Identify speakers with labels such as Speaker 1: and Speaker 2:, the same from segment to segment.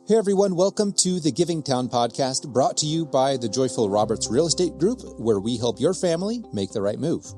Speaker 1: Hey everyone, welcome to the Giving Town podcast, brought to you by the Joyful Roberts Real Estate Group, where we help your family make the right move.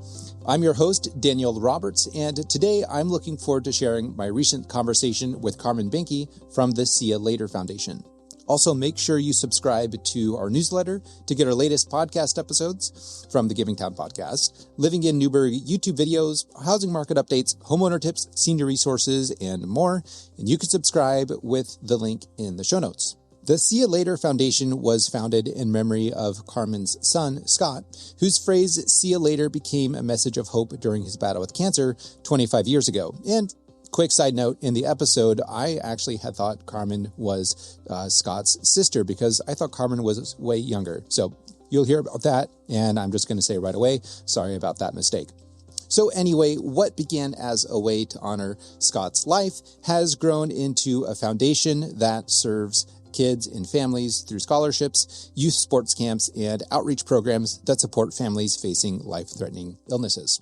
Speaker 1: I'm your host, Danielle Roberts, and today I'm looking forward to sharing my recent conversation with Carmen Banke from the See Ya Later Foundation. Also, make sure you subscribe to our newsletter to get our latest podcast episodes from the Giving Town podcast, Living in Newberg YouTube videos, housing market updates, homeowner tips, senior resources, and more. And you can subscribe with the link in the show notes. The See Ya Later Foundation was founded in memory of Carmen's son, Scott, whose phrase, "See ya later," became a message of hope during his battle with cancer 25 years ago. And quick side note, in the episode, I actually had thought Carmen was Scott's sister because I thought Carmen was way younger. So you'll hear about that, and I'm just going to say right away, sorry about that mistake. So anyway, what began as a way to honor Scott's life has grown into a foundation that serves kids and families through scholarships, youth sports camps, and outreach programs that support families facing life-threatening illnesses.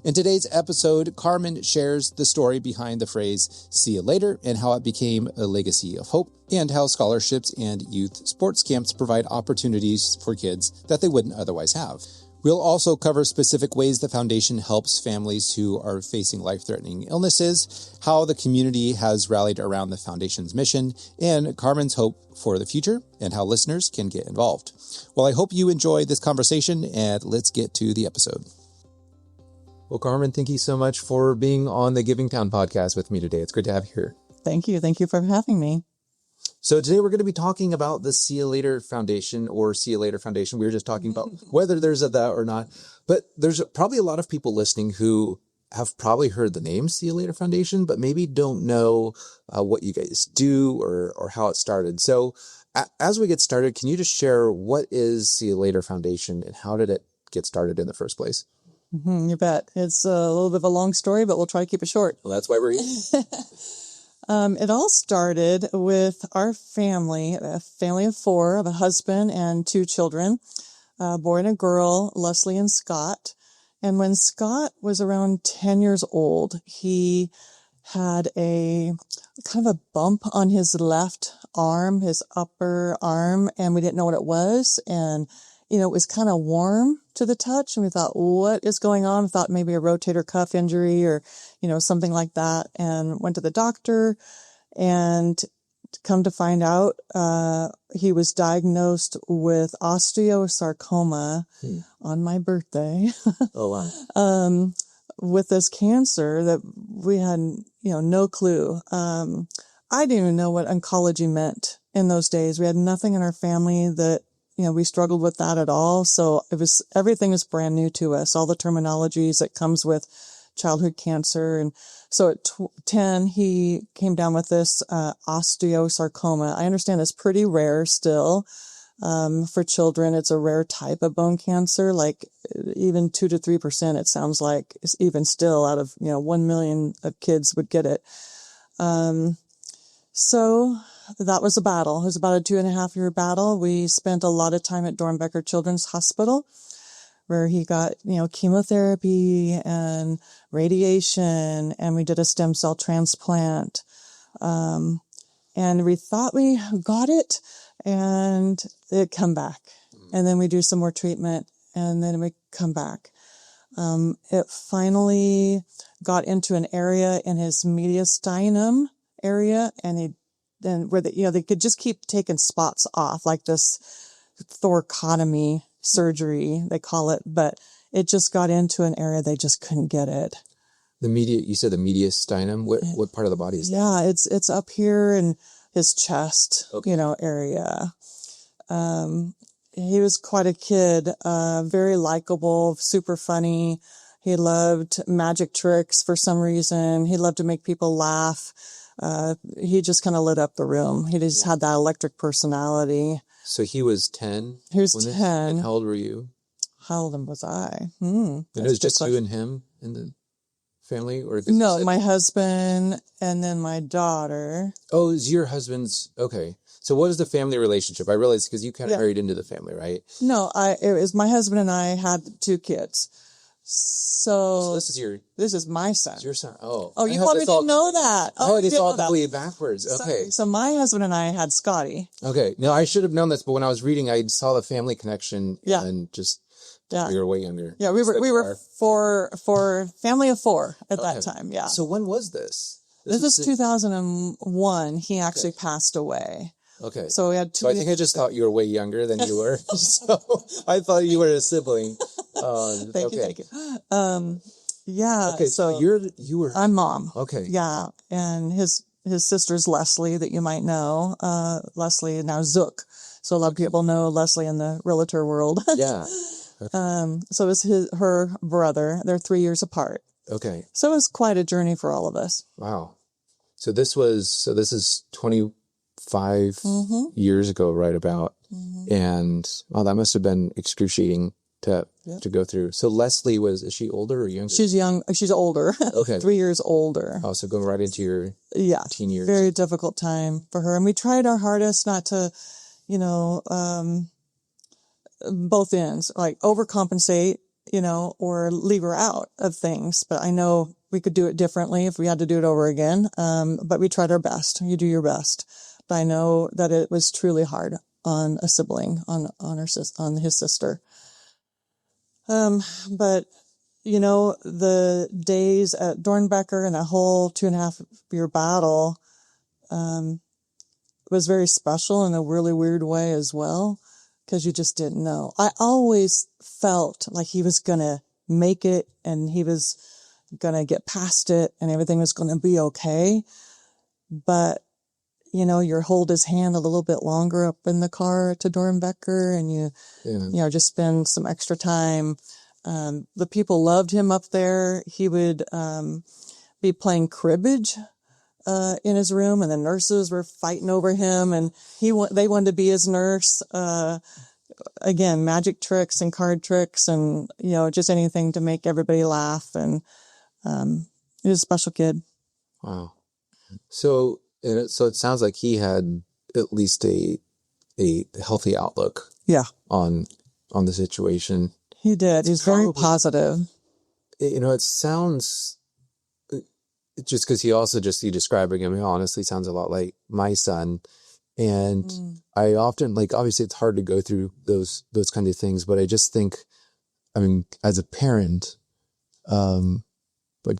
Speaker 1: In today's episode, Carmen shares the story behind the phrase, "See ya later," and how it became a legacy of hope, and how scholarships and youth sports camps provide opportunities for kids that they wouldn't otherwise have. We'll also cover specific ways the foundation helps families who are facing life-threatening illnesses, how the community has rallied around the foundation's mission, and Carmen's hope for the future, and how listeners can get involved. Well, I hope you enjoy this conversation, and let's get to the episode. Well, Carmen, thank you so much for being on the Giving Town podcast with me today. It's great to have you here.
Speaker 2: Thank you. Thank you for having me.
Speaker 1: So today we're going to be talking about the See Ya Later Foundation or See Ya Later Foundation. We were just talking about whether there's a that or not, but there's probably a lot of people listening who have probably heard the name See Ya Later Foundation, but maybe don't know what you guys do or how it started. So as we get started, can you just share what is See Ya Later Foundation and how did it get started in the first place?
Speaker 2: You bet. It's a little bit of a long story, but we'll try to keep it short.
Speaker 1: Well, that's why we're here.
Speaker 2: It all started with our family, a family of four, of a husband and two children, a boy and a girl, Leslie and Scott. And when Scott was around 10 years old, he had a kind of a bump on his left arm, his upper arm, and we didn't know what it was. And it was kind of warm to the touch, and we thought, what is going on? We thought maybe a rotator cuff injury or, something like that, and went to the doctor, and come to find out, he was diagnosed with osteosarcoma on my birthday.
Speaker 1: Oh, wow.
Speaker 2: With this cancer that we had, no clue. I didn't even know what oncology meant in those days. We had nothing in our family that, we struggled with that at all. So everything was brand new to us, all the terminologies that comes with childhood cancer. And so at 10, he came down with this osteosarcoma. I understand it's pretty rare still. For children, it's a rare type of bone cancer, like even 2 to 3%, it sounds like, is even still out of, 1 million of kids would get it. So that was a battle. It was about a 2.5-year battle. We spent a lot of time at Dornbecker Children's Hospital, where he got, chemotherapy and radiation, and we did a stem cell transplant. And we thought we got it, and it come back. And then we do some more treatment, and then we come back. It finally got into an area in his mediastinum area, and where they could just keep taking spots off, like this thoracotomy surgery, they call it, but it just got into an area they just couldn't get it.
Speaker 1: You said the mediastinum? What part of the body is that?
Speaker 2: Yeah, it's up here in his chest,
Speaker 1: okay.
Speaker 2: Area. He was quite a kid, very likable, super funny. He loved magic tricks for some reason. He loved to make people laugh. He just kind of lit up the room. He just had that electric personality.
Speaker 1: So he was 10?
Speaker 2: He was 10.
Speaker 1: And how old were you?
Speaker 2: How old was I?
Speaker 1: And it was just you and him in the family?
Speaker 2: No, my husband and then my daughter.
Speaker 1: Oh, it was your husband's... Okay. So what is the family relationship? I realize because you kind of married into the family, right?
Speaker 2: No, it was my husband and I had 2 kids. So
Speaker 1: this
Speaker 2: is my son.
Speaker 1: It's your son. Oh.
Speaker 2: Oh, you probably didn't know that.
Speaker 1: Oh,
Speaker 2: you
Speaker 1: it's all
Speaker 2: didn't know that.
Speaker 1: completely backwards. Okay.
Speaker 2: So my husband and I had Scotty.
Speaker 1: Okay. No, I should have known this, but when I was reading, I saw the family connection and just we were way younger.
Speaker 2: Yeah, we were for family of 4 at that time. Yeah.
Speaker 1: So when was this?
Speaker 2: This was 2001. He actually passed away.
Speaker 1: Okay.
Speaker 2: So we had 2.
Speaker 1: So I think I just thought you were way younger than you were. So I thought you were a sibling.
Speaker 2: Thank you. Yeah.
Speaker 1: Okay. So you were.
Speaker 2: I'm mom.
Speaker 1: Okay.
Speaker 2: Yeah, and his sister's Leslie that you might know. Leslie now Zook. So a lot of people know Leslie in the realtor world.
Speaker 1: Yeah.
Speaker 2: So it was her brother. They're 3 years apart.
Speaker 1: Okay.
Speaker 2: So it was quite a journey for all of us.
Speaker 1: Wow. So this is 25 years ago, right about. And that must have been excruciating to go through. So Leslie is she older or younger?
Speaker 2: She's young. She's older.
Speaker 1: Okay.
Speaker 2: 3 years older.
Speaker 1: Oh, so going right into your teen years.
Speaker 2: Very difficult time for her. And we tried our hardest not to, both ends, like overcompensate, or leave her out of things. But I know we could do it differently if we had to do it over again. But we tried our best. You do your best. But I know that it was truly hard on a sibling, on his sister. But the days at Dornbecker and that whole 2.5 year battle, was very special in a really weird way as well, because you just didn't know. I always felt like he was going to make it and he was going to get past it and everything was going to be okay. But, you hold his hand a little bit longer up in the car to Dornbecker and you just spend some extra time. The people loved him up there. He would be playing cribbage in his room, and the nurses were fighting over him, and they wanted to be his nurse. Again, magic tricks and card tricks, and just anything to make everybody laugh. And he was a special kid.
Speaker 1: Wow. So it sounds like he had at least a healthy outlook.
Speaker 2: Yeah.
Speaker 1: On the situation.
Speaker 2: He did. He's very positive.
Speaker 1: It sounds, just because you describing him, he honestly sounds a lot like my son. And I often, obviously it's hard to go through those kind of things, but I just think, as a parent,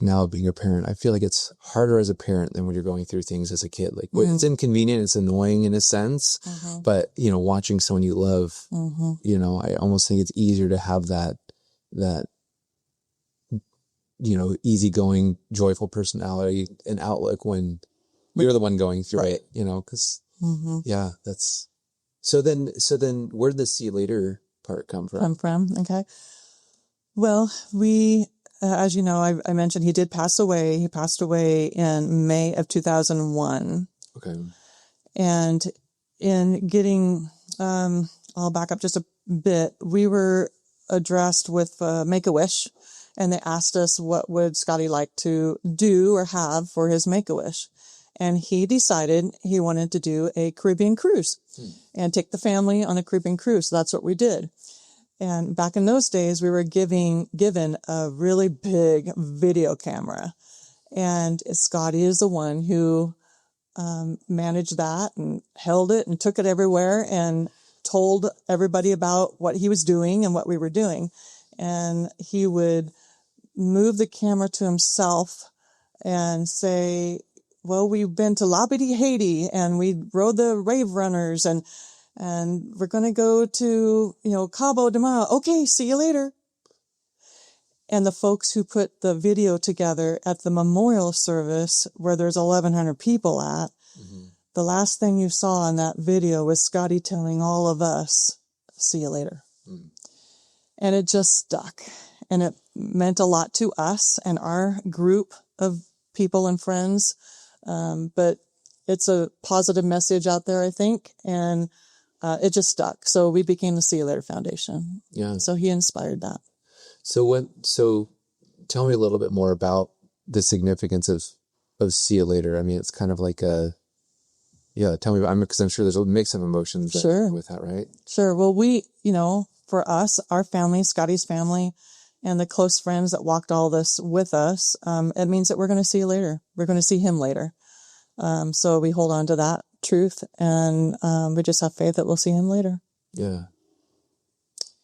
Speaker 1: now being a parent, I feel like it's harder as a parent than when you're going through things as a kid. It's inconvenient, it's annoying in a sense, but, watching someone you love, I almost think it's easier to have that, easygoing, joyful personality and outlook when you're the one going through it, because, that's, so then where did the see you later part come from?
Speaker 2: Okay. Well, as you know, I mentioned he did pass away. He passed away in May of 2001.
Speaker 1: Okay.
Speaker 2: And in getting, I'll back up just a bit. We were addressed with Make-A-Wish, and they asked us what would Scotty like to do or have for his Make-A-Wish. And he decided he wanted to do a Caribbean cruise and take the family on a Caribbean cruise. So that's what we did. And back in those days, we were given a really big video camera. And Scotty is the one who managed that and held it and took it everywhere and told everybody about what he was doing and what we were doing. And he would move the camera to himself and say, well, we've been to Labadee, Haiti, and we rode the Rave Runners, and we're going to go to, Cabo tomorrow. Okay, see you later. And the folks who put the video together at the memorial service where there's 1,100 people at, the last thing you saw in that video was Scotty telling all of us, see you later. And it just stuck. And it meant a lot to us and our group of people and friends. But it's a positive message out there, I think. And it just stuck. So we became the See You Later Foundation.
Speaker 1: Yeah.
Speaker 2: So he inspired that.
Speaker 1: So tell me a little bit more about the significance of See You Later. It's kind of like tell me about, because I'm sure there's a mix of emotions with that, right?
Speaker 2: Sure. Well, we, for us, our family, Scotty's family, and the close friends that walked all this with us, it means that we're going to see you later. We're going to see him later. So we hold on to that truth, and we just have faith that we'll see him later.
Speaker 1: Yeah.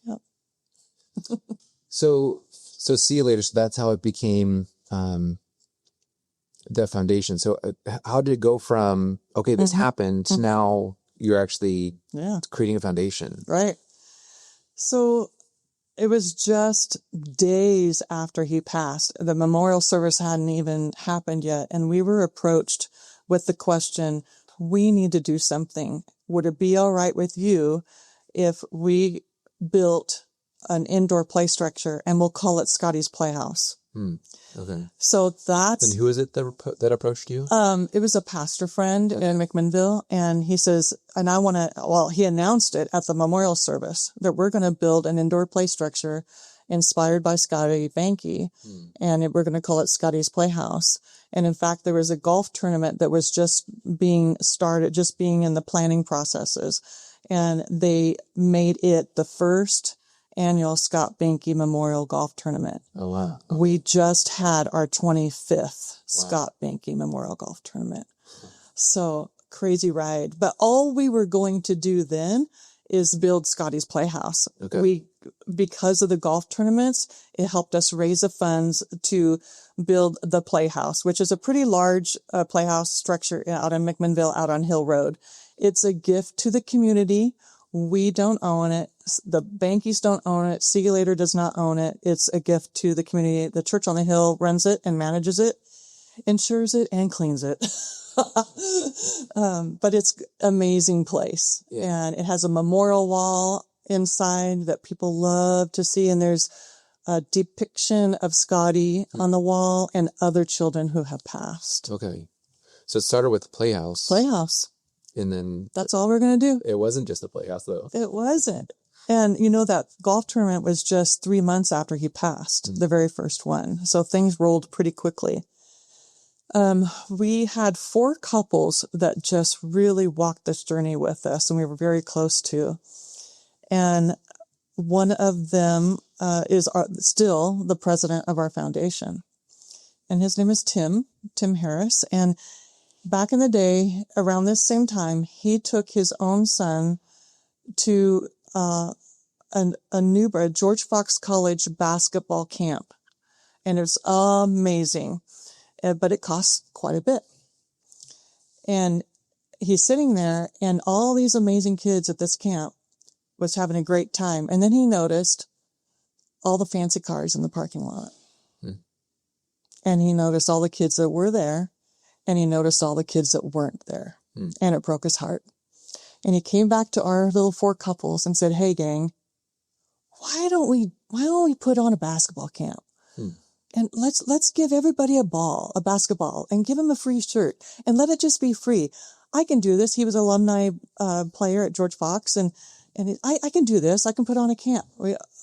Speaker 2: Yep.
Speaker 1: So see you later. So that's how it became the foundation. So how did it go from, okay, this happened, to now you're actually creating a foundation?
Speaker 2: Right. So it was just days after he passed. The memorial service hadn't even happened yet. And we were approached with the question, we need to do something. Would it be all right with you if we built an indoor play structure and we'll call it Scotty's Playhouse?
Speaker 1: Okay.
Speaker 2: So that's...
Speaker 1: And who is it that approached you?
Speaker 2: It was a pastor friend in McMinnville, and he says, and I want to, well, he announced it at the memorial service that we're going to build an indoor play structure inspired by Scotty Banke, and we're going to call it Scotty's Playhouse. And in fact, there was a golf tournament that was just being started, just being in the planning processes, and they made it the first annual Scott Banke Memorial Golf Tournament.
Speaker 1: Oh, wow.
Speaker 2: We just had our 25th Scott Banke Memorial Golf Tournament. So crazy ride. But all we were going to do then is build Scotty's Playhouse.
Speaker 1: Okay.
Speaker 2: Because of the golf tournaments, it helped us raise the funds to build the Playhouse, which is a pretty large playhouse structure out in McMinnville, out on Hill Road. It's a gift to the community. We don't own it. The Bankes don't own it. See You Later does not own it. It's a gift to the community. The church on the hill runs it and manages it, insures it, and cleans it. But it's an amazing place. Yeah. And it has a memorial wall inside that people love to see. And there's a depiction of Scotty on the wall and other children who have passed.
Speaker 1: Okay. So it started with the Playhouse.
Speaker 2: Playhouse.
Speaker 1: And then...
Speaker 2: That's all we're going to do.
Speaker 1: It wasn't just a Playhouse, though.
Speaker 2: It wasn't. And that golf tournament was just 3 months after he passed, the very first one. So things rolled pretty quickly. We had 4 couples that just really walked this journey with us, and we were very close to. And one of them is still the president of our foundation. And his name is Tim Harris. And back in the day, around this same time, he took his own son to a Newberg, George Fox College basketball camp. And it's amazing, but it costs quite a bit. And he's sitting there, and all these amazing kids at this camp was having a great time. And then he noticed all the fancy cars in the parking lot. And he noticed all the kids that were there. And he noticed all the kids that weren't there. And it broke his heart. And he came back to our little 4 couples and said, hey, gang, why don't we put on a basketball camp? And let's give everybody a basketball, and give them a free shirt, and let it just be free. I can do this. He was an alumni player at George Fox, and I can do this. I can put on a camp.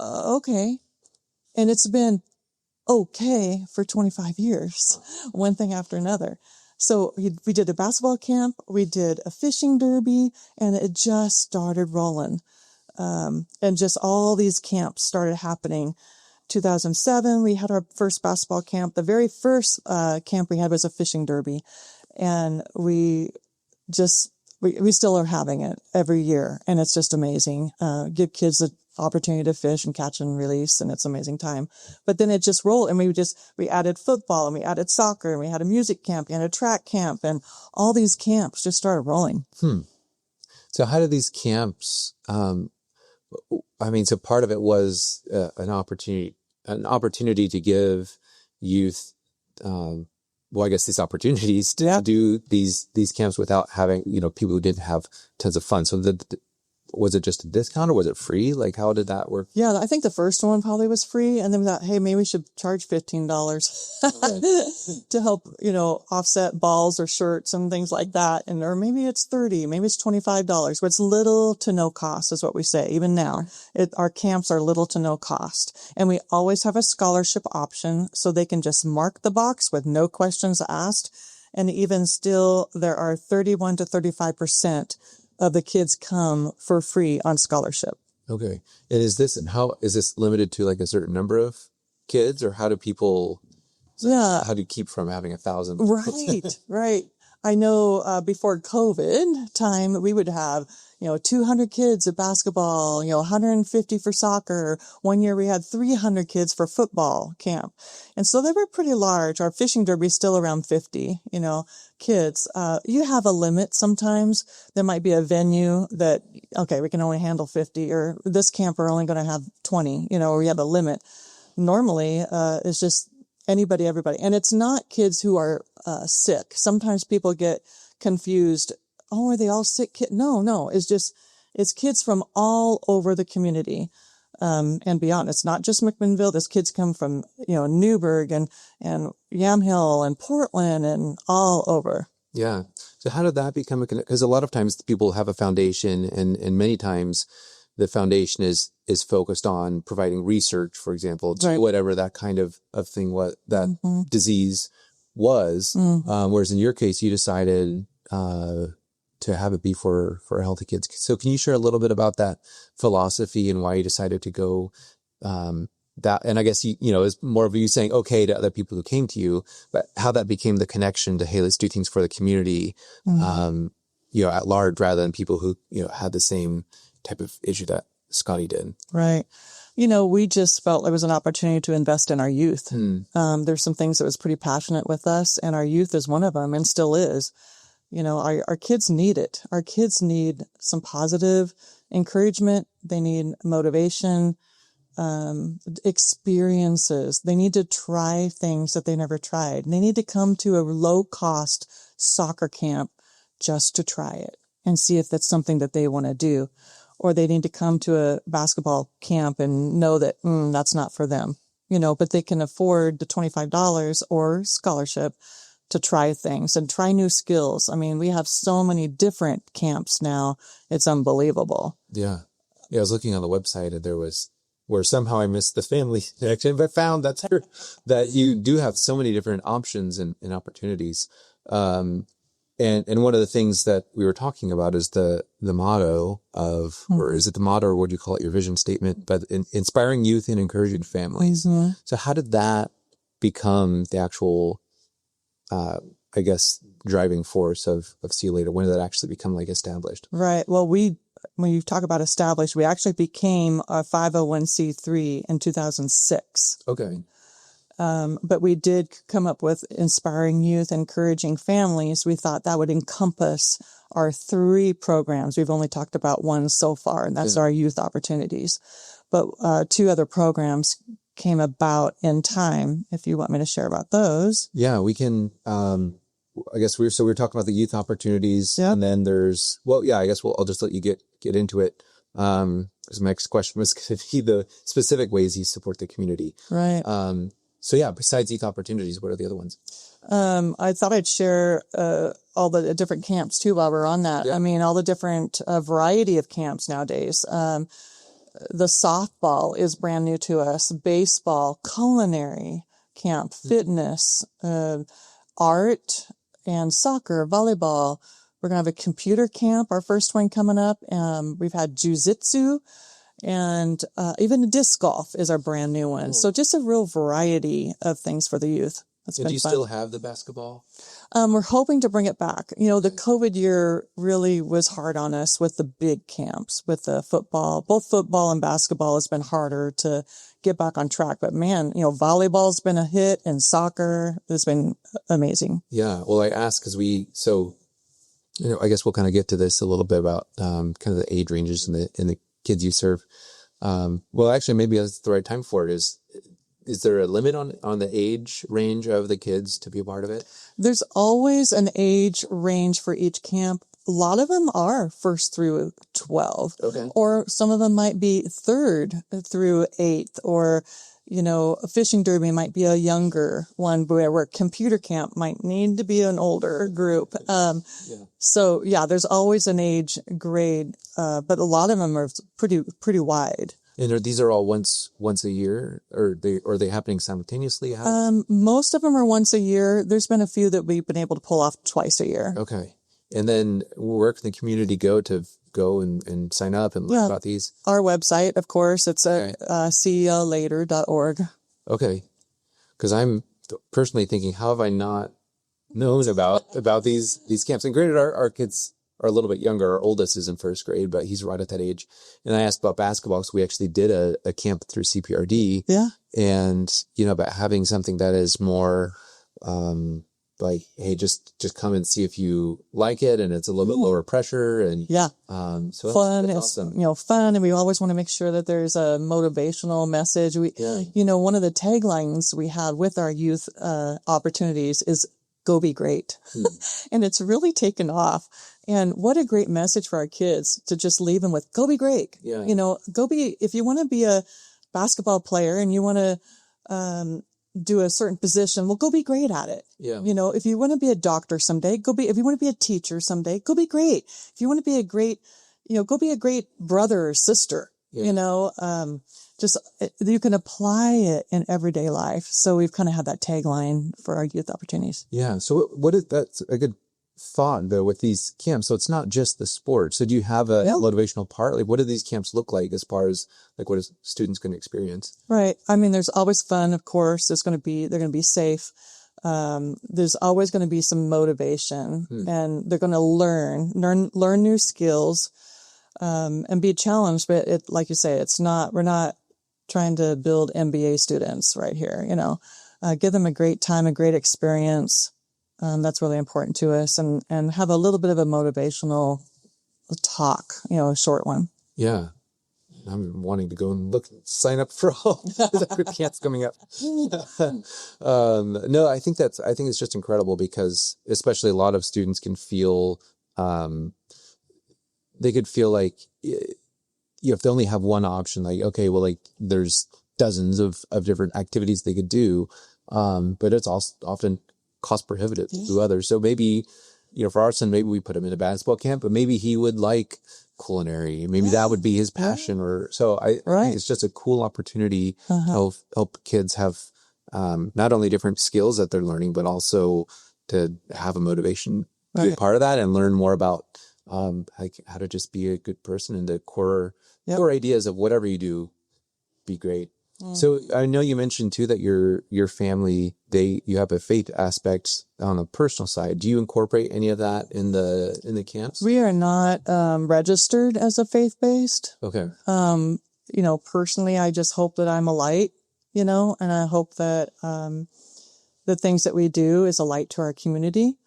Speaker 2: Okay. And it's been okay for 25 years, one thing after another. So we did a basketball camp, we did a fishing derby, and it just started rolling. And just all these camps started happening. 2007, we had our first basketball camp. The very first camp we had was a fishing derby. And we still are having it every year. And it's just amazing. Give kids the opportunity to fish and catch and release, and it's an amazing time. But then it just rolled, and we added football, and we added soccer, and we had a music camp and a track camp, and all these camps just started rolling.
Speaker 1: So how did these camps, so part of it was an opportunity to give youth, these opportunities to do these camps without having, people who didn't have tons of fun. So was it just a discount, or was it free? Like, how did that work?
Speaker 2: Yeah, I think the first one probably was free. And then we thought, hey, maybe we should charge $15 to help, offset balls or shirts and things like that. Or maybe it's $30, maybe it's $25, but it's little to no cost is what we say. Even now, our camps are little to no cost. And we always have a scholarship option, so they can just mark the box with no questions asked. And even still, there are 31 to 35% of the kids come for free on scholarship.
Speaker 1: Okay. And how is this limited to like a certain number of kids, or how do people?
Speaker 2: Yeah.
Speaker 1: How do you keep from having 1,000?
Speaker 2: Right, right. I know before COVID time, we would have, 200 kids at basketball, 150 for soccer. One year we had 300 kids for football camp. And so they were pretty large. Our fishing derby is still around 50, kids. You have a limit sometimes. There might be a venue that, okay, we can only handle 50, or this camp we're only going to have 20, or we have a limit. Normally, it's just anybody, everybody. And it's not kids who are sick. Sometimes people get confused. Oh, are they all sick kids? No. It's kids from all over the community and beyond. It's not just McMinnville. There's kids come from, Newberg and Yamhill and Portland and all over.
Speaker 1: Yeah. So how did that become because a lot of times people have a foundation, and many times the foundation is focused on providing research, for example, to whatever that kind of thing, what that disease was. Whereas in your case, you decided to have it be for healthy kids. So can you share a little bit about that philosophy and why you decided to go that? And I guess, it's more of you saying, okay, to other people who came to you, but how that became the connection to, hey, let's do things for the community, at large, rather than people who, had the same type of issue that Scotty did. Right.
Speaker 2: We just felt it was an opportunity to invest in our youth. There's some things that was pretty passionate with us, and our youth is one of them and still is. Our kids need it. Our kids need some positive encouragement. They need motivation, experiences. They need to try things that they never tried. They need to come to a low-cost soccer camp just to try it and see if that's something that they want to do. Or they need to come to a basketball camp and know that that's not for them, but they can afford the $25 or scholarship to try things and try new skills. I mean, we have so many different camps now. It's unbelievable.
Speaker 1: Yeah. I was looking on the website, and there was where somehow I missed the family connection, but found that you do have so many different options and opportunities. And one of the things that we were talking about is the motto of, or is it the motto, or what do you call it, your vision statement, but inspiring youth and encouraging families. So how did that become the actual, driving force of See You Later? When did that actually become established?
Speaker 2: Right. Well, when you talk about established, we actually became a 501c3 in 2006.
Speaker 1: Okay.
Speaker 2: But we did come up with inspiring youth, encouraging families. We thought that would encompass our 3 programs. We've only talked about one so far, and that's our youth opportunities. But 2 other programs came about in time, if you want me to share about those.
Speaker 1: Yeah, we can. I guess we were talking about the youth opportunities, and then there's, I'll just let you get into it. Because my next question was going to be the specific ways you support the community.
Speaker 2: Right.
Speaker 1: So yeah, besides youth opportunities, what are the other ones?
Speaker 2: I thought I'd share all the different camps too while we're on that. Yeah. I mean, all the different variety of camps nowadays. The softball is brand new to us. Baseball, culinary camp, fitness, art, and soccer, volleyball. We're going to have a computer camp, our first one coming up. We've had jiu-jitsu. And even disc golf is our brand new one. Cool. So just a real variety of things for the youth. That's been fun. Do you
Speaker 1: still have the basketball?
Speaker 2: We're hoping to bring it back. The COVID year really was hard on us with the big camps, with the football. Both football and basketball has been harder to get back on track. But man, volleyball's been a hit, and soccer has been amazing.
Speaker 1: Yeah. Well, I asked because I guess we'll kind of get to this a little bit about kind of the age ranges and the kids you serve. Well, actually, maybe that's the right time for it. Is there a limit on the age range of the kids to be a part of it?
Speaker 2: There's always an age range for each camp. A lot of them are 1st through 12. Okay. Or some of them might be 3rd through 8th, or, a fishing derby might be a younger one, where computer camp might need to be an older group. So yeah, there's always an age grade, but a lot of them are pretty wide.
Speaker 1: And these are all once a year, or are they happening simultaneously?
Speaker 2: Most of them are once a year. There's been a few that we've been able to pull off twice a year.
Speaker 1: Okay. And then where can the community go and sign up and learn about these?
Speaker 2: Our website, of course, it's at seeyalater.org.
Speaker 1: Okay. Because I'm personally thinking, how have I not known about these camps? And granted, our kids are a little bit younger. Our oldest is in first grade, but he's right at that age. And I asked about basketball, so we actually did a camp through CPRD.
Speaker 2: Yeah.
Speaker 1: And, about having something that is more, like, hey, just come and see if you like it, and it's a little bit lower pressure, and so
Speaker 2: fun.
Speaker 1: that's
Speaker 2: It's
Speaker 1: awesome.
Speaker 2: fun, and we always want to make sure that there's a motivational message. One of the taglines we had with our youth opportunities is "Go be great," and it's really taken off. And what a great message for our kids to just leave them with "Go be great."
Speaker 1: Yeah.
Speaker 2: Go be, if you want to be a basketball player and you want to do a certain position, well, go be great at it.
Speaker 1: Yeah.
Speaker 2: If you want to be a doctor someday, if you want to be a teacher someday, go be great. If you want to be a great, go be a great brother or sister.
Speaker 1: Yeah.
Speaker 2: Just you can apply it in everyday life. So we've kind of had that tagline for our youth opportunities.
Speaker 1: Yeah. So that's a good thought though with these camps. So it's not just the sport. So do you have a motivational part? Like, what do these camps look like as far as like what is students going to experience?
Speaker 2: Right. I mean, there's always fun, of course. They're going to be safe. There's always going to be some motivation, and they're going to learn new skills, and be challenged. But like you say, we're not trying to build MBA students right here. Give them a great time, a great experience. That's really important to us, and have a little bit of a motivational talk, a short one.
Speaker 1: Yeah. I'm wanting to go and sign up for all the camps coming up. No, I think it's just incredible because especially a lot of students can feel, they could feel like, if they only have one option, like, okay, well, like there's dozens of different activities they could do. But it's also often cost prohibitive to others. So maybe, for our son, maybe we put him in a basketball camp, but maybe he would like culinary. Maybe that would be his passion. Or so I think it's just a cool opportunity to help kids have not only different skills that they're learning, but also to have a motivation to be a part of that and learn more about how to just be a good person, and the core ideas of whatever you do, be great. So I know you mentioned too that your family, you have a faith aspect on a personal side. Do you incorporate any of that in the camps?
Speaker 2: We are not registered as a faith-based.
Speaker 1: Okay.
Speaker 2: Personally, I just hope that I'm a light, and I hope that the things that we do is a light to our community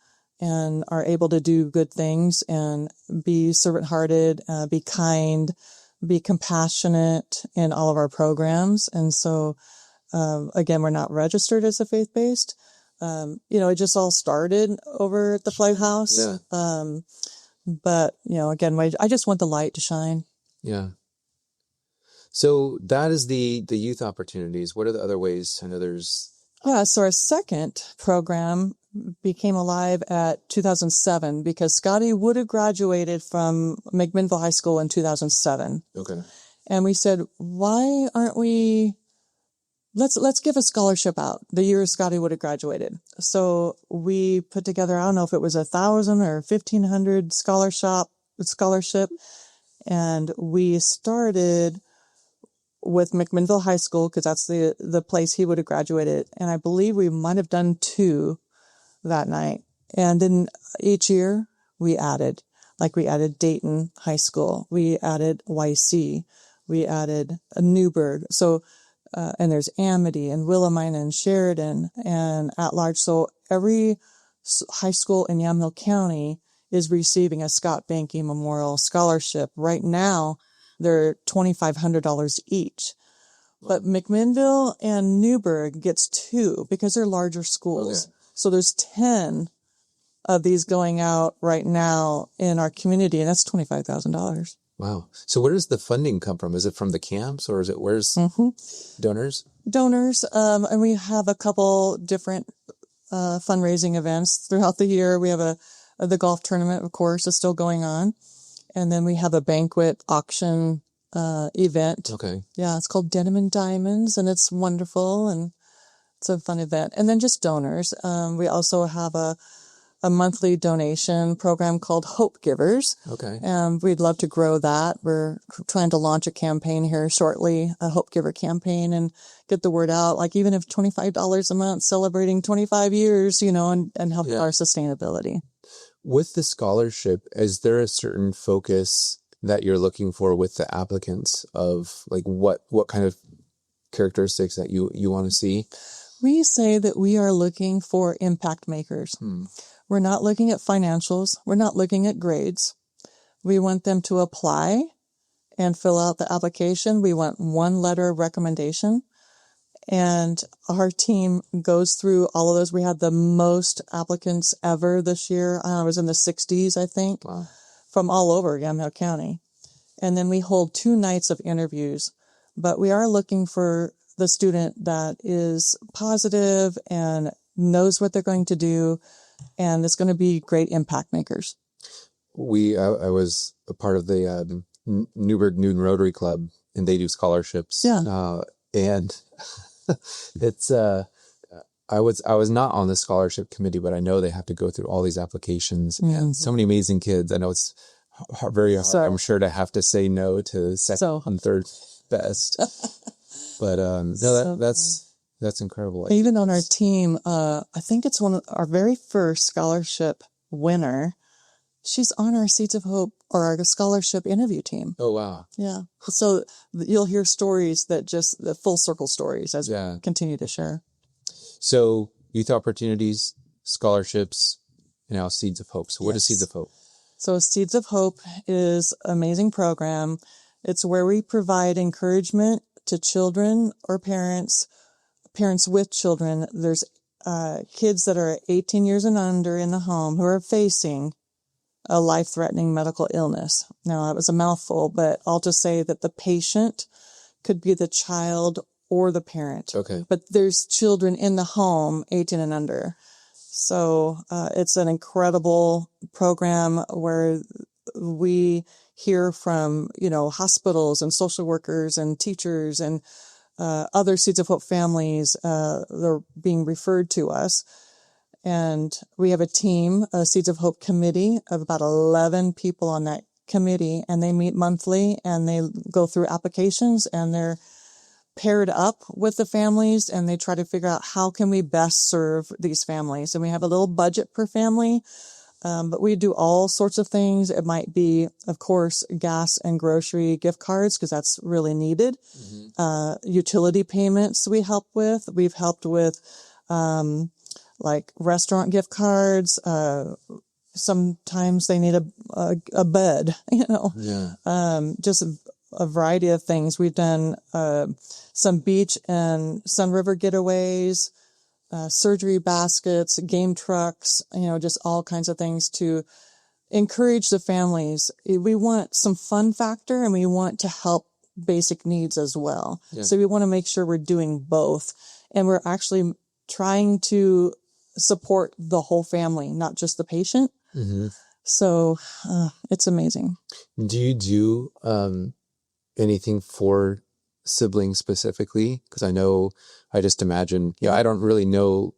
Speaker 2: and are able to do good things and be servant-hearted, be kind, be compassionate in all of our programs. And so, again, we're not registered as a faith-based. It just all started over at the Flight House.
Speaker 1: Yeah.
Speaker 2: But, again, I just want the light to shine.
Speaker 1: Yeah. So that is the youth opportunities. What are the other ways? I know there's...
Speaker 2: So our second program became alive at 2007 because Scotty would have graduated from McMinnville High School in 2007.
Speaker 1: Okay.
Speaker 2: And we said, why aren't we, let's give a scholarship out the year Scotty would have graduated. So we put together, I don't know if it was 1,000 or 1,500 scholarship. And we started with McMinnville High School because that's the place he would have graduated. And I believe we might have done 2 that night. And then each year we added Dayton High School. We added YC. We added Newberg. So, and there's Amity and Willamina and Sheridan and at large. So every high school in Yamhill County is receiving a Scott Banke Memorial Scholarship. Right now, they're $2,500 each. But McMinnville and Newberg gets 2 because they're larger schools. Okay. So there's 10 of these going out right now in our community, and that's $25,000.
Speaker 1: Wow. So where does the funding come from? Is it from the camps, or where's donors?
Speaker 2: Donors. And we have a couple different fundraising events throughout the year. We have the golf tournament, of course, is still going on. And then we have a banquet auction event.
Speaker 1: Okay.
Speaker 2: Yeah, it's called Denim and Diamonds, and it's wonderful, and it's a fun event. And then just donors. We also have a a monthly donation program called Hope Givers.
Speaker 1: Okay.
Speaker 2: And we'd love to grow that. We're trying to launch a campaign here shortly, a Hope Giver campaign, and get the word out. Like even if $25 a month, celebrating 25 years, and help our sustainability.
Speaker 1: With the scholarship, is there a certain focus that you're looking for with the applicants of like what kind of characteristics that you want to see?
Speaker 2: We say that we are looking for impact makers. We're not looking at financials. We're not looking at grades. We want them to apply and fill out the application. We want one letter of recommendation. And our team goes through all of those. We had the most applicants ever this year. I was in the 60s, I think, from all over Yamhill County. And then we hold 2 nights of interviews. But we are looking for the student that is positive and knows what they're going to do, and it's going to be great impact makers.
Speaker 1: I was a part of the Newberg Noon Rotary Club, and they do scholarships.
Speaker 2: Yeah.
Speaker 1: And it's I was not on the scholarship committee, but I know they have to go through all these applications and so many amazing kids. I know it's very hard, I'm sure, to have to say no to second and third best. But that's incredible.
Speaker 2: Even on our team, I think it's one of our very first scholarship winner. She's on our Seeds of Hope or our scholarship interview team.
Speaker 1: Oh, wow.
Speaker 2: Yeah. So you'll hear stories that just the full circle stories as we continue to share.
Speaker 1: So youth opportunities, scholarships, and now Seeds of Hope. So what is Seeds of Hope?
Speaker 2: So Seeds of Hope is an amazing program. It's where we provide encouragement to children or parents with children. There's kids that are 18 years and under in the home who are facing a life-threatening medical illness. Now, that was a mouthful, but I'll just say that the patient could be the child or the parent.
Speaker 1: Okay.
Speaker 2: But there's children in the home, 18 and under. So it's an incredible program where we hear from, hospitals and social workers and teachers and other Seeds of Hope families. They're being referred to us. And we have a team, a Seeds of Hope committee of about 11 people on that committee, and they meet monthly and they go through applications and they're paired up with the families and they try to figure out how can we best serve these families. And we have a little budget per family, but we do all sorts of things. It might be, of course, gas and grocery gift cards because that's really needed. Utility payments we help with. We've helped with like restaurant gift cards. Sometimes they need a bed, just a variety of things. We've done some beach and Sun River getaways, surgery baskets, game trucks, just all kinds of things to encourage the families. We want some fun factor and we want to help basic needs as well. Yeah. So we want to make sure we're doing both. And we're actually trying to support the whole family, not just the patient. So it's amazing.
Speaker 1: Do you do anything for siblings specifically? Because I just imagine, I don't really know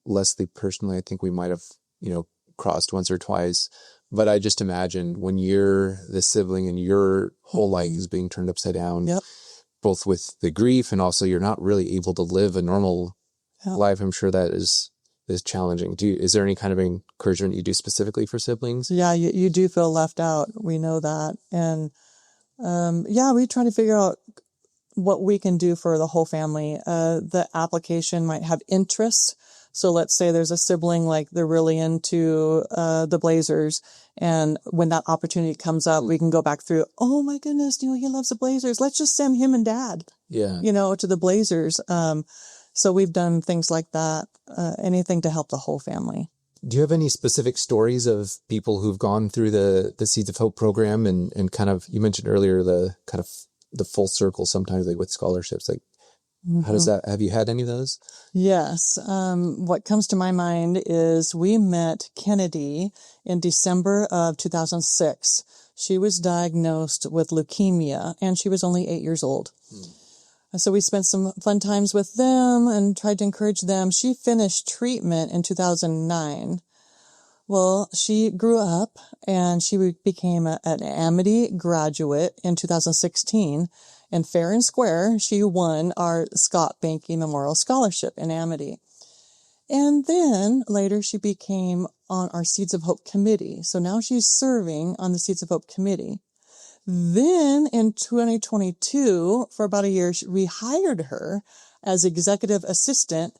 Speaker 1: Leslie personally. I think we might have, crossed once or twice, but I just imagine when you're the sibling and your whole life is being turned upside down, both with the grief and also you're not really able to live a normal life. I'm sure that is challenging. Is there any kind of encouragement you do specifically for siblings?
Speaker 2: Yeah, you do feel left out. We know that. And we try to figure out what we can do for the whole family. The application might have interests. So let's say there's a sibling, like they're really into the Blazers. And when that opportunity comes up, we can go back through, oh my goodness, he loves the Blazers. Let's just send him and dad, to the Blazers. So we've done things like that, anything to help the whole family.
Speaker 1: Do you have any specific stories of people who've gone through the Seeds of Hope program and kind of, you mentioned earlier, the kind of the full circle sometimes like with scholarships, like how does that, have you had any of those?
Speaker 2: Yes. What comes to my mind is we met Kennedy in December of 2006. She was diagnosed with leukemia and she was only 8 years old. So we spent some fun times with them and tried to encourage them. She finished treatment in 2009. Well, she grew up and she became an Amity graduate in 2016. And fair and square, she won our Scott Banke Memorial Scholarship in Amity. And then later she became on our Seeds of Hope committee. So now she's serving on the Seeds of Hope committee. Then in 2022, for about a year, we hired her as executive assistant,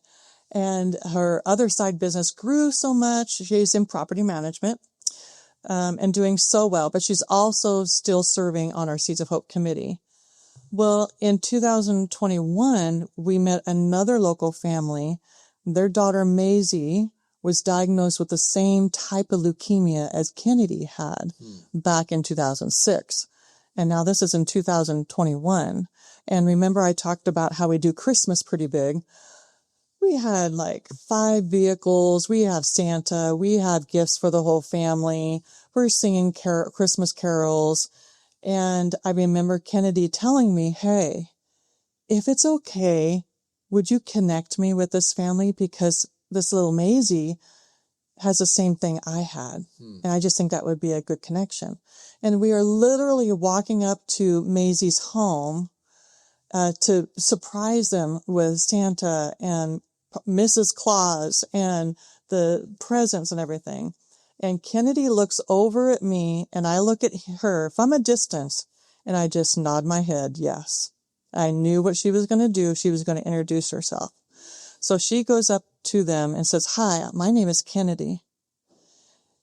Speaker 2: and her other side business grew so much. She's in property management and doing so well, but she's also still serving on our Seeds of Hope committee. Well, in 2021, we met another local family. Their daughter, Maisie, was diagnosed with the same type of leukemia as Kennedy had back in 2006. And now this is in 2021. And remember, I talked about how we do Christmas pretty big. We had like 5 vehicles. We have Santa. We have gifts for the whole family. We're singing Christmas carols. And I remember Kennedy telling me, hey, if it's okay, would you connect me with this family? Because this little Maisie has the same thing I had. And I just think that would be a good connection. And we are literally walking up to Maisie's home to surprise them with Santa and Mrs. Claus and the presents and everything. And Kennedy looks over at me and I look at her from a distance and I just nod my head. Yes. I knew what she was going to do. She was going to introduce herself. So she goes up to them and says, hi, my name is Kennedy.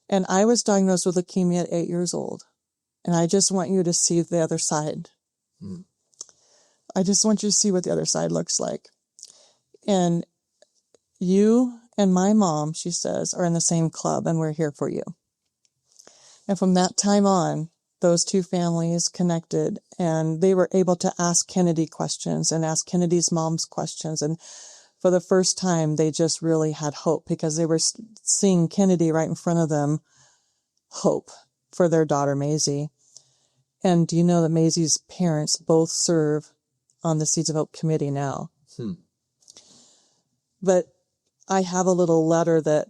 Speaker 2: And I was diagnosed with leukemia at 8 years old. And I just want you to see the other side. I just want you to see what the other side looks like. And you and my mom, she says, are in the same club and we're here for you. And from that time on, those two families connected and they were able to ask Kennedy questions and ask Kennedy's mom's questions. And for the first time, they just really had hope because they were seeing Kennedy right in front of them, hope for their daughter, Maisie. And do you know that Maisie's parents both serve on the Seeds of Hope committee now? But I have a little letter that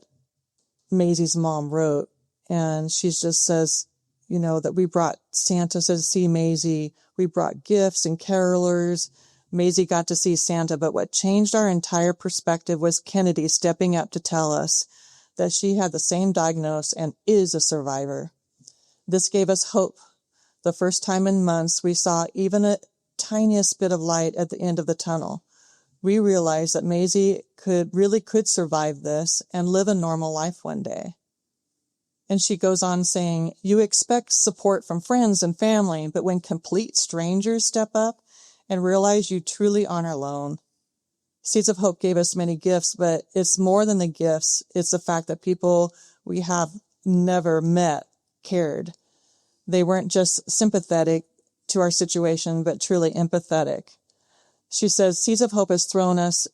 Speaker 2: Maisie's mom wrote, and she just says, you know, that we brought Santa to see Maisie. We brought gifts and carolers. Maisie got to see Santa, but what changed our entire perspective was Kennedy stepping up to tell us that she had the same diagnosis and is a survivor. This gave us hope. The first time in months, we saw even a tiniest bit of light at the end of the tunnel. We realized that Maisie could survive this and live a normal life one day. And she goes on saying, you expect support from friends and family, but when complete strangers step up and realize you truly aren't alone. Seeds of Hope gave us many gifts, but it's more than the gifts. It's the fact that people we have never met cared. They weren't just sympathetic to our situation, but truly empathetic. She says, Seeds of Hope has thrown us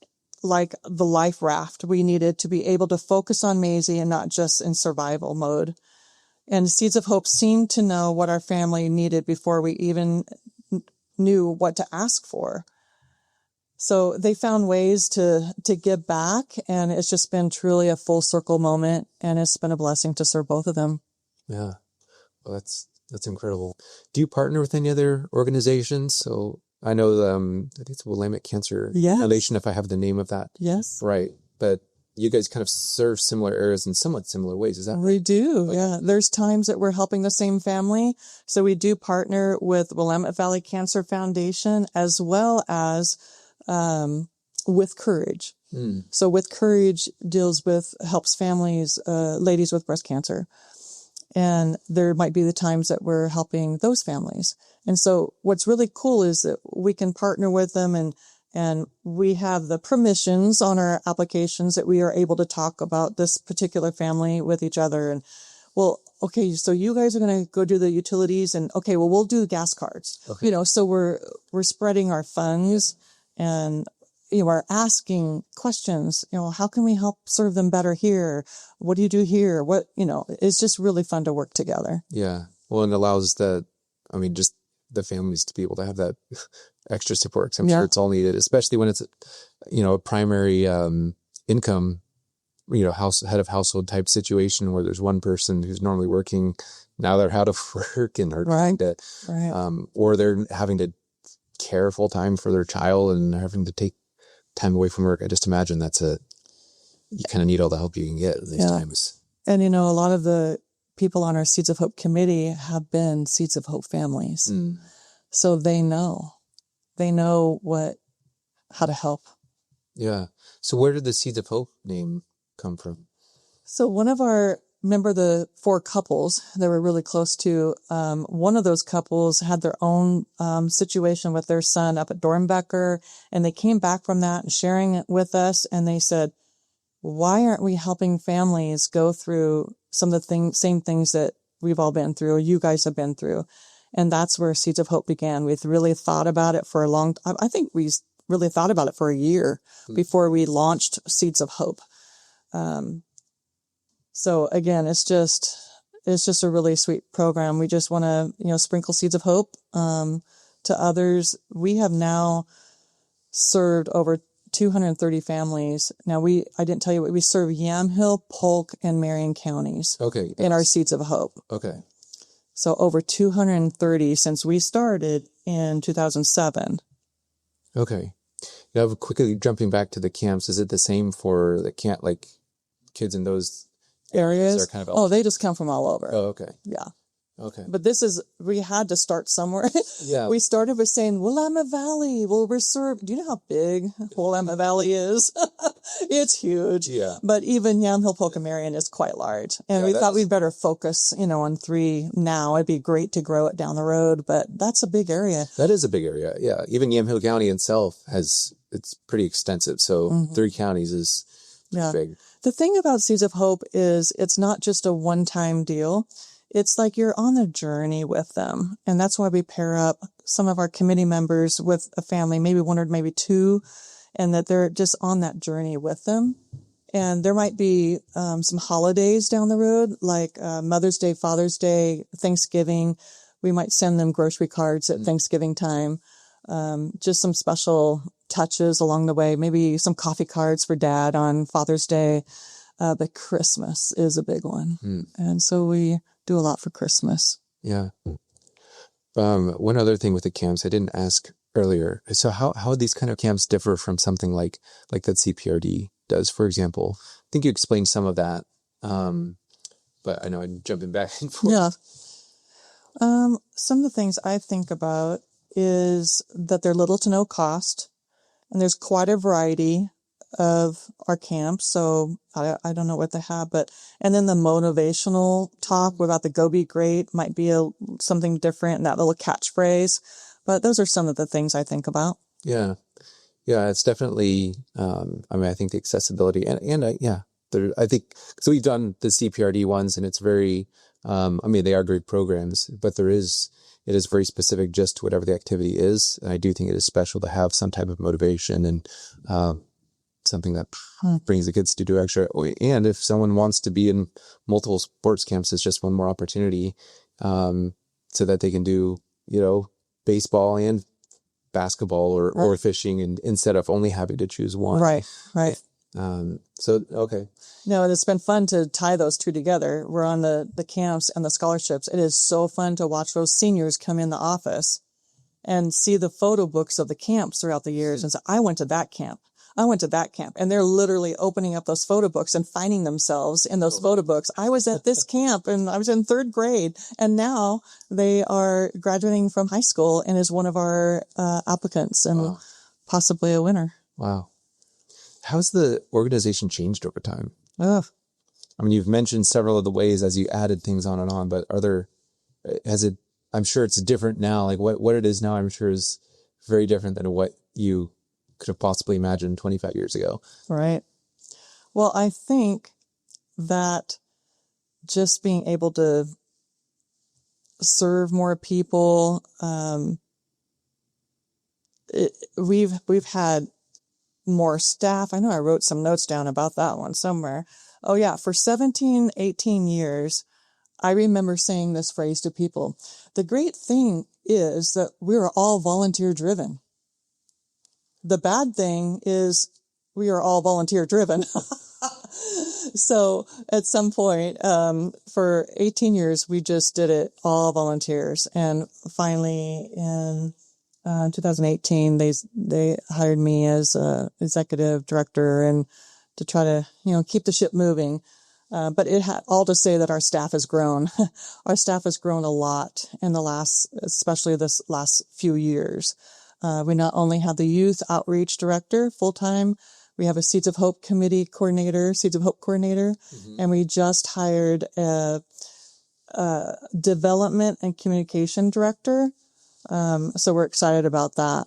Speaker 2: like the life raft we needed to be able to focus on Maisie and not just in survival mode. And Seeds of Hope seemed to know what our family needed before we even knew what to ask for. So they found ways to give back, and it's just been truly a full circle moment, and it's been a blessing to serve both of them.
Speaker 1: Yeah. Well, that's incredible. Do you partner with any other organizations? So I know I think it's Willamette Cancer Foundation, if I have the name of that.
Speaker 2: Yes.
Speaker 1: Right. But you guys kind of serve similar areas in somewhat similar ways. Is that right?
Speaker 2: We do. Yeah. There's times that we're helping the same family. So we do partner with Willamette Valley Cancer Foundation as well as with Courage. So with Courage helps families, ladies with breast cancer. And there might be the times that we're helping those families. And so what's really cool is that we can partner with them and we have the permissions on our applications that we are able to talk about this particular family with each other. And well, okay, so you guys are going to go do the utilities and okay, well, we'll do the gas cards, so we're spreading our funds and, we're asking questions, how can we help serve them better here? What do you do here? It's just really fun to work together.
Speaker 1: Yeah. Well, and it allows just the families to be able to have that extra support. 'Cause I'm sure it's all needed, especially when it's, a primary income head of household type situation where there's one person who's normally working, now they're out of work and are trying to, or they're having to care full time for their child and having to take time away from work. I just imagine you kind of need all the help you can get at these times.
Speaker 2: And, a lot of the people on our Seeds of Hope committee have been Seeds of Hope families. Mm. So they know how to help.
Speaker 1: Yeah. So where did the Seeds of Hope name come from?
Speaker 2: So remember the 4 couples that were really close to, one of those couples had their own situation with their son up at Dornbecker, and they came back from that and sharing it with us, and they said, why aren't we helping families go through some of the same things that we've all been through, or you guys have been through? And that's where Seeds of Hope began. We've really thought about it for a long time. I think we really thought about it for a year before we launched Seeds of Hope. So again, it's just a really sweet program. We just want to, sprinkle Seeds of Hope to others. We have now served over 230 families. Now I didn't tell you, we serve Yamhill, Polk, and Marion counties.
Speaker 1: Okay.
Speaker 2: In our Seeds of Hope.
Speaker 1: Okay.
Speaker 2: So over 230 since we started in 2007.
Speaker 1: Okay. Now, quickly jumping back to the camps, is it the same for the camp, like kids in those
Speaker 2: areas? Kind of they just come from all over.
Speaker 1: Oh, okay.
Speaker 2: Yeah.
Speaker 1: Okay.
Speaker 2: But we had to start somewhere.
Speaker 1: Yeah.
Speaker 2: We started with saying, Willamette Valley will reserve. Do you know how big Willamette Valley is? It's huge.
Speaker 1: Yeah.
Speaker 2: But even Yamhill, Polk, and Marion is quite large. And we thought we'd better focus, on 3 now. It'd be great to grow it down the road, but that's a big area.
Speaker 1: That is a big area. Yeah. Even Yamhill County itself it's pretty extensive. So 3 counties is big.
Speaker 2: The thing about Seeds of Hope is it's not just a one-time deal. It's like you're on a journey with them. And that's why we pair up some of our committee members with a family, maybe 1 or maybe 2, and that they're just on that journey with them. And there might be some holidays down the road, like Mother's Day, Father's Day, Thanksgiving. We might send them grocery cards at Thanksgiving time. Just some special touches along the way, maybe some coffee cards for Dad on Father's Day. But Christmas is a big one. And so we do a lot for Christmas.
Speaker 1: Yeah. One other thing with the camps I didn't ask earlier. So how these kind of camps differ from something like that CPRD does, for example? I think you explained some of that. But I know I'm jumping back and forth.
Speaker 2: Yeah. Some of the things I think about is that they're little to no cost, and there's quite a variety of our camps. So I don't know what they have, and then the motivational talk about the go be great might be something different, that little catchphrase, but those are some of the things I think about.
Speaker 1: Yeah. Yeah. It's definitely, I think the accessibility and I think, so we've done the CPRD ones and it's very, they are great programs, but it is very specific just to whatever the activity is. And I do think it is special to have some type of motivation and, something that brings the kids to do extra. And if someone wants to be in multiple sports camps, it's just one more opportunity, so that they can do, baseball and basketball or fishing, and instead of only having to choose one.
Speaker 2: Right.
Speaker 1: Okay.
Speaker 2: No, and it's been fun to tie those 2 together. We're on the camps and the scholarships. It is so fun to watch those seniors come in the office and see the photo books of the camps throughout the years and say, I went to that camp. And they're literally opening up those photo books and finding themselves in those photo books. I was at this camp and I was in 3rd grade, and now they are graduating from high school and is one of our applicants and possibly a winner.
Speaker 1: Wow. How's the organization changed over time? You've mentioned several of the ways as you added things on and on, but I'm sure it's different now. Like what it is now, I'm sure is very different than what you could have possibly imagined 25 years ago.
Speaker 2: Right. Well, I think that just being able to serve more people, we've had more staff. I know I wrote some notes down about that one somewhere. Oh yeah. For 17, 18 years, I remember saying this phrase to people. The great thing is that we're all volunteer driven. The bad thing is we are all volunteer driven. So at some point, for 18 years, we just did it all volunteers. And finally in 2018, they hired me as executive director and to try to, keep the ship moving. But it had all to say that our staff has grown. Our staff has grown a lot in especially this last few years. We not only have the youth outreach director full-time, we have a Seeds of Hope coordinator, and we just hired a development and communication director. So we're excited about that.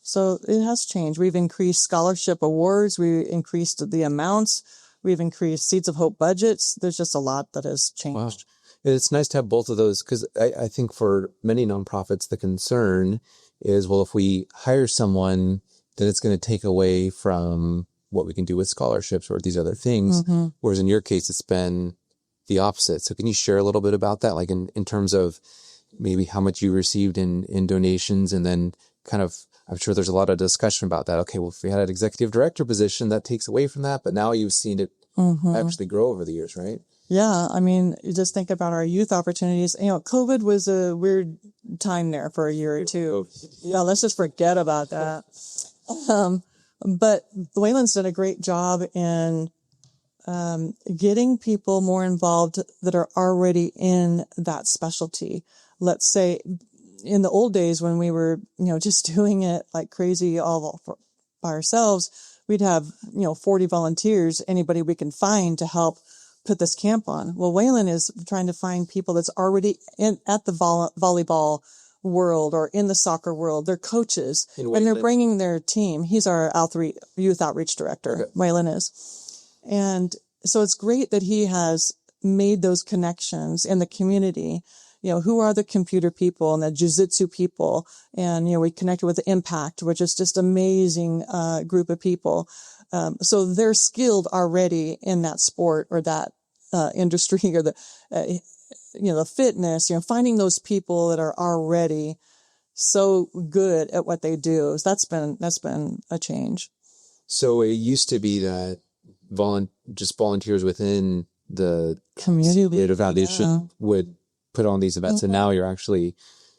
Speaker 2: So it has changed. We've increased scholarship awards. We increased the amounts. We've increased Seeds of Hope budgets. There's just a lot that has changed.
Speaker 1: Wow. It's nice to have both of those because I think for many nonprofits, the concern is, well, if we hire someone, then it's going to take away from what we can do with scholarships or these other things. Mm-hmm. Whereas in your case, it's been the opposite. So can you share a little bit about that? Like in terms of maybe how much you received in donations, and then kind of, I'm sure there's a lot of discussion about that. Okay, well, if we had an executive director position, that takes away from that, but now you've seen it actually grow over the years, right?
Speaker 2: Yeah. I mean, you just think about our youth opportunities. COVID was a weird time there for a year or two. Yeah. Let's just forget about that. But Wayland's done a great job in getting people more involved that are already in that specialty. Let's say in the old days when we were, just doing it like crazy by ourselves, we'd have, 40 volunteers, anybody we can find to help put this camp on. Well, Wayland is trying to find people that's already at the volleyball world or in the soccer world. They're coaches and they're bringing their team. He's our youth outreach director. Okay. Wayland is. And so it's great that he has made those connections in the community. Who are the computer people and the jiu-jitsu people? And, we connected with the Impact, which is just amazing, group of people. So they're skilled already in that sport or that, industry or the fitness, finding those people that are already so good at what they do. That's been a change.
Speaker 1: So it used to be that just volunteers within the
Speaker 2: community
Speaker 1: foundation would put on these events, and now you're actually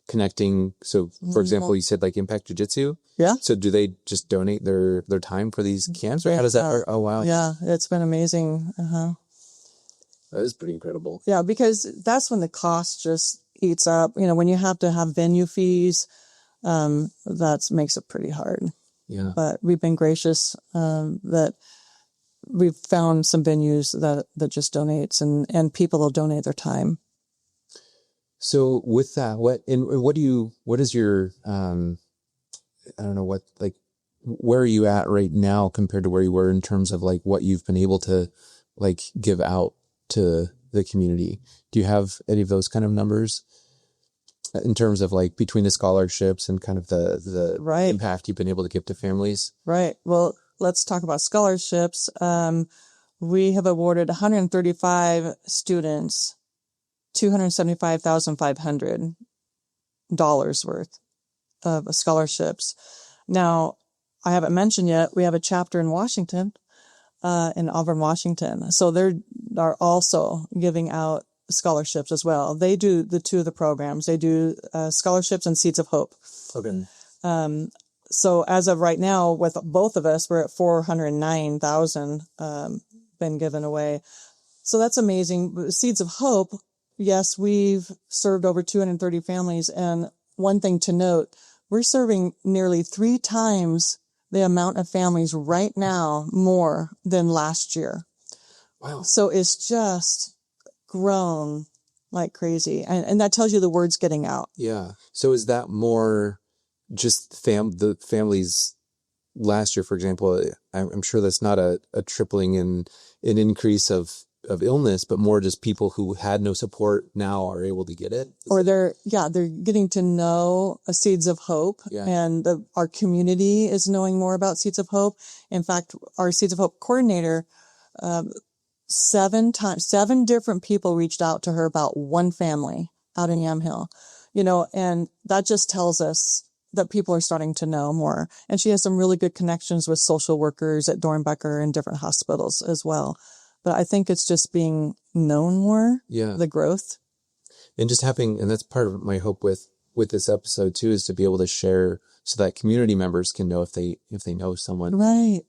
Speaker 1: connecting. So, for example, you said like Impact Jiu-Jitsu. Yeah. So do they just donate their time for these camps, or how does that work? Oh, wow.
Speaker 2: Yeah, it's been amazing.
Speaker 1: That is pretty incredible.
Speaker 2: Yeah, because that's when the cost just eats up. When you have to have venue fees, that makes it pretty hard.
Speaker 1: Yeah.
Speaker 2: But we've been gracious that we've found some venues that just donates and people will donate their time.
Speaker 1: So with that, what is your, I don't know where are you at right now compared to where you were in terms of like what you've been able to like give out to the community? Do you have any of those kind of numbers in terms of like between the scholarships and kind of the impact you've been able to give to families? Right.
Speaker 2: Well, let's talk about scholarships. We have awarded 135 students $275,500 worth of scholarships. Now, I haven't mentioned yet, we have a chapter in Washington, in Auburn, Washington. So they are also giving out scholarships as well. They do the two of the programs. They do scholarships and Seeds of Hope. Okay. So as of right now, with both of us, we're at 409,000 been given away. So that's amazing. Seeds of Hope. Yes, we've served over 230 families. And one thing to note, we're serving nearly 3 times the amount of families right now more than last year. Wow. So it's just grown like crazy. And that tells you the word's getting out.
Speaker 1: Yeah. So is that more just the families last year, for example? I'm sure that's not a tripling in an increase of illness, but more just people who had no support now are able to get it.
Speaker 2: Or they're getting to know Seeds of Hope, and our community is knowing more about Seeds of Hope. In fact, our Seeds of Hope coordinator, 7 different people reached out to her about one family out in Yamhill, and that just tells us that people are starting to know more. And she has some really good connections with social workers at Dornbecker and different hospitals as well. but I think it's just being known more, the growth.
Speaker 1: And just having, and that's part of my hope with this episode too, is to be able to share so that community members can know if they know someone.
Speaker 2: Right.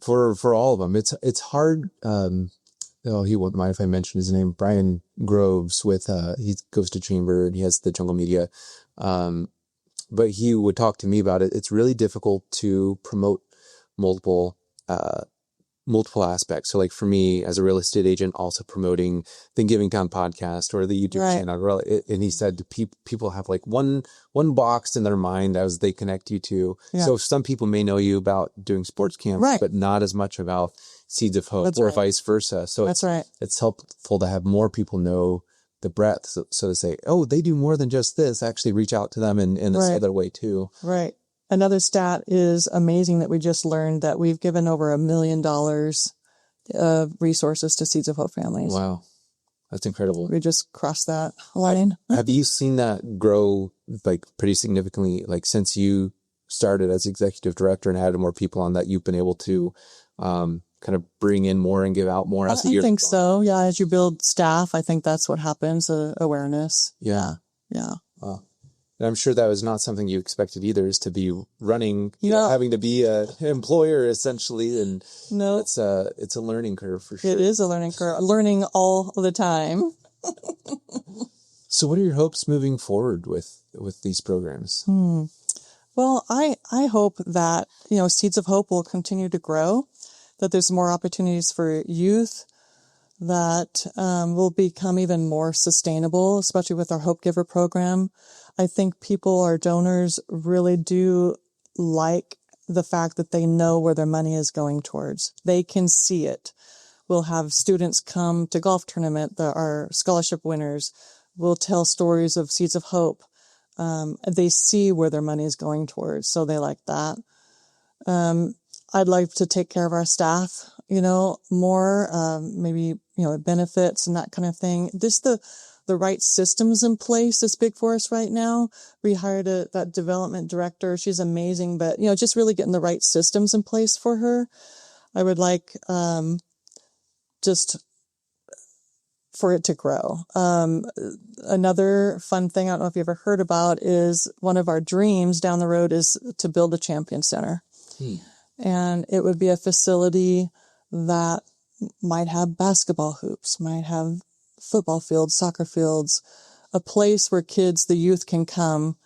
Speaker 1: For all of them, it's hard. He won't mind if I mention his name, Brian Groves he goes to Chamber and he has the Jungle Media. But he would talk to me about it. It's really difficult to promote multiple aspects. So like for me as a real estate agent, also promoting the Giving Town podcast or the YouTube channel. And he said people have like one box in their mind as they connect you to. Yeah. So some people may know you about doing sports camps, but not as much about Seeds of Hope vice versa. So it's helpful to have more people know the breadth. So to say, oh, they do more than just this, actually reach out to them in this other way too. Right.
Speaker 2: Another stat is amazing that we just learned that we've given over $1 million of resources to Seeds of Hope families.
Speaker 1: Wow. That's incredible.
Speaker 2: We just crossed that line.
Speaker 1: Have you seen that grow like pretty significantly, like since you started as executive director and added more people on, that you've been able to kind of bring in more and give out more as the years?
Speaker 2: I think so. Yeah. As you build staff, I think that's what happens. Awareness.
Speaker 1: Yeah.
Speaker 2: Yeah.
Speaker 1: Wow. And I'm sure that was not something you expected either, is to be running, having to be an employer essentially. And no, it's a learning curve for sure.
Speaker 2: It is a learning curve, learning all the time.
Speaker 1: So what are your hopes moving forward with these programs?
Speaker 2: Well, I hope that, Seeds of Hope will continue to grow, that there's more opportunities for youth, that will become even more sustainable, especially with our Hope Giver program. I think our donors really do like the fact that they know where their money is going towards. They can see it. We'll have students come to golf tournament, our scholarship winners. We'll tell stories of Seeds of Hope. They see where their money is going towards, so they like that. I'd like to take care of our staff, more, maybe, benefits and that kind of thing. Just the right systems in place is big for us right now. We hired that development director. She's amazing, but, just really getting the right systems in place for her. I would like, just for it to grow. Another fun thing, I don't know if you ever heard about, is one of our dreams down the road is to build a champion center. And it would be a facility that might have basketball hoops, might have football fields, soccer fields, a place where the youth can come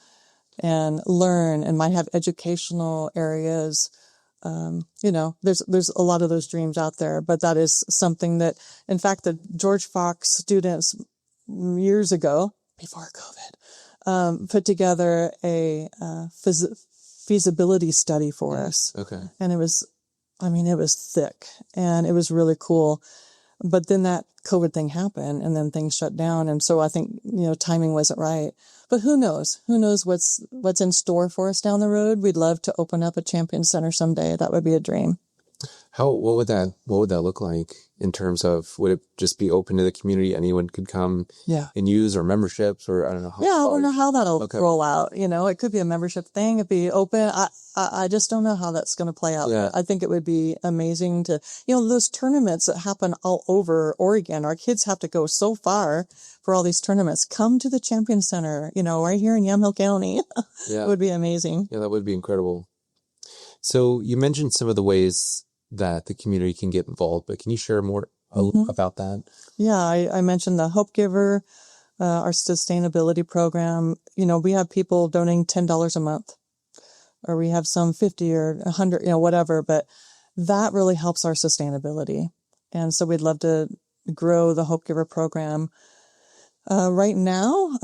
Speaker 2: and learn, and might have educational areas. There's a lot of those dreams out there, but that is something that, in fact, the George Fox students years ago, before COVID, put together a feasibility study for us.
Speaker 1: Okay.
Speaker 2: And it was thick and it was really cool. But then that COVID thing happened and then things shut down. And so I think, timing wasn't right. But who knows? Who knows what's in store for us down the road? We'd love to open up a champion center someday. That would be a dream.
Speaker 1: What would that look like in terms of, would it just be open to the community? Anyone could come and use, or memberships, or I don't know.
Speaker 2: I don't know how that'll roll out. It could be a membership thing. It'd be open. I just don't know how that's going to play out. Yeah. I think it would be amazing to, those tournaments that happen all over Oregon. Our kids have to go so far for all these tournaments. Come to the Champion Center, right here in Yamhill County. It would be amazing.
Speaker 1: Yeah, that would be incredible. So you mentioned some of the ways that the community can get involved, but can you share more about that?
Speaker 2: Yeah, I mentioned the Hope Giver, our sustainability program. We have people donating $10 a month, or we have some 50 or 100, whatever, but that really helps our sustainability. And so we'd love to grow the Hope Giver program. Right now,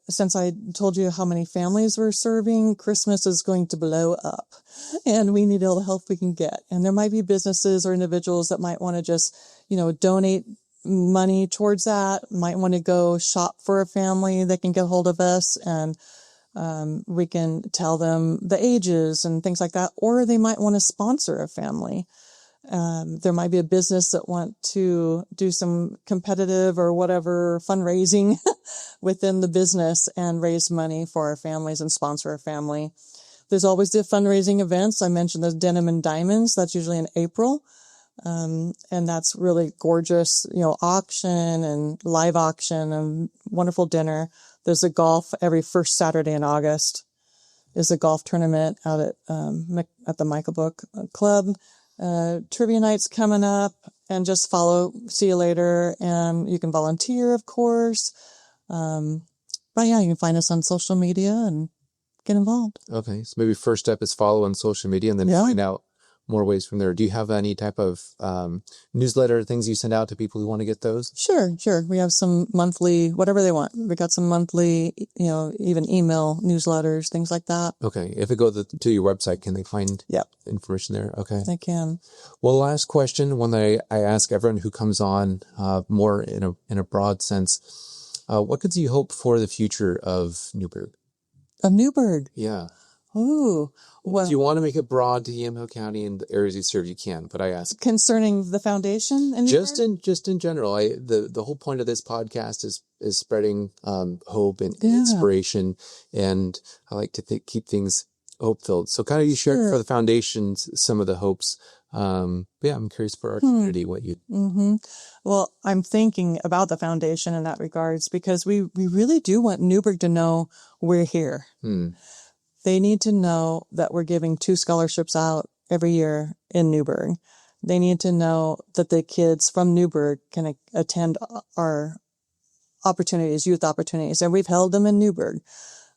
Speaker 2: since I told you how many families we're serving, Christmas is going to blow up, and we need all the help we can get. And there might be businesses or individuals that might want to just, donate money towards that, might want to go shop for a family. They can get a hold of us, and we can tell them the ages and things like that, or they might want to sponsor a family. There might be a business that want to do some competitive or whatever fundraising within the business and raise money for our families and sponsor a family. There's always the fundraising events. I mentioned the Denim and Diamonds. That's usually in April. And that's really gorgeous, auction and live auction and wonderful dinner. There's a golf every first Saturday in August is a golf tournament out at the Michael Book Club. Trivia night's coming up, and just follow, see you later. And you can volunteer, of course. But yeah, you can find us on social media and get involved.
Speaker 1: Okay. So maybe first step is follow on social media and then find out more ways from there. Do you have any type of newsletter things you send out to people who want to get those?
Speaker 2: Sure. We have some monthly, whatever they want. We got some monthly, even email newsletters, things like that.
Speaker 1: Okay. If it goes to your website, can they find information there? Okay.
Speaker 2: They can.
Speaker 1: Well, last question, one that I ask everyone who comes on, more in a broad sense. What could you hope for the future of Newberg?
Speaker 2: Of Newberg?
Speaker 1: Yeah.
Speaker 2: Ooh. Well,
Speaker 1: if you want to make it broad to Yamhill County and the areas you serve, you can. But I ask
Speaker 2: concerning the foundation, in
Speaker 1: just in general. The whole point of this podcast is spreading hope and inspiration, and I like to keep things hope filled. So, kind of you shared for the foundations some of the hopes. I'm curious for our community what you.
Speaker 2: Mm-hmm. Well, I'm thinking about the foundation in that regards because we really do want Newberg to know we're here. They need to know that we're giving 2 scholarships out every year in Newberg. They need to know that the kids from Newberg can attend our opportunities, youth opportunities, and we've held them in Newberg.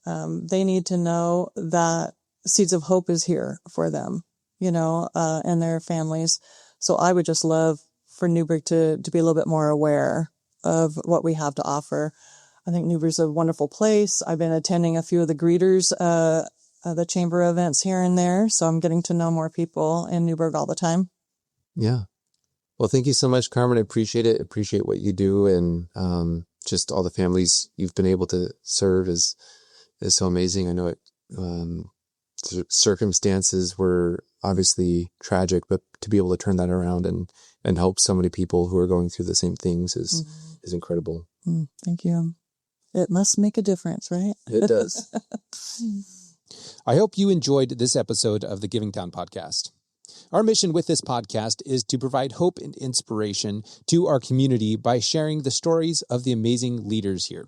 Speaker 2: They need to know that Seeds of Hope is here for them, and their families. So I would just love for Newberg to be a little bit more aware of what we have to offer. I think Newberg's a wonderful place. I've been attending a few of the greeters, the chamber events here and there. So I'm getting to know more people in Newberg all the time.
Speaker 1: Yeah. Well, thank you so much, Carmen. I appreciate it. Appreciate what you do. And just all the families you've been able to serve is so amazing. I know circumstances were obviously tragic, but to be able to turn that around and help so many people who are going through the same things is incredible.
Speaker 2: Thank you. It must make a difference, right?
Speaker 1: It does. I hope you enjoyed this episode of the Giving Town podcast. Our mission with this podcast is to provide hope and inspiration to our community by sharing the stories of the amazing leaders here.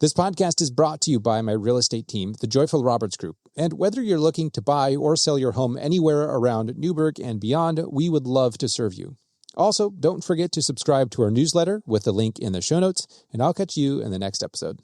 Speaker 1: This podcast is brought to you by my real estate team, the Joyful Roberts Group. And whether you're looking to buy or sell your home anywhere around Newberg and beyond, we would love to serve you. Also, don't forget to subscribe to our newsletter with the link in the show notes, and I'll catch you in the next episode.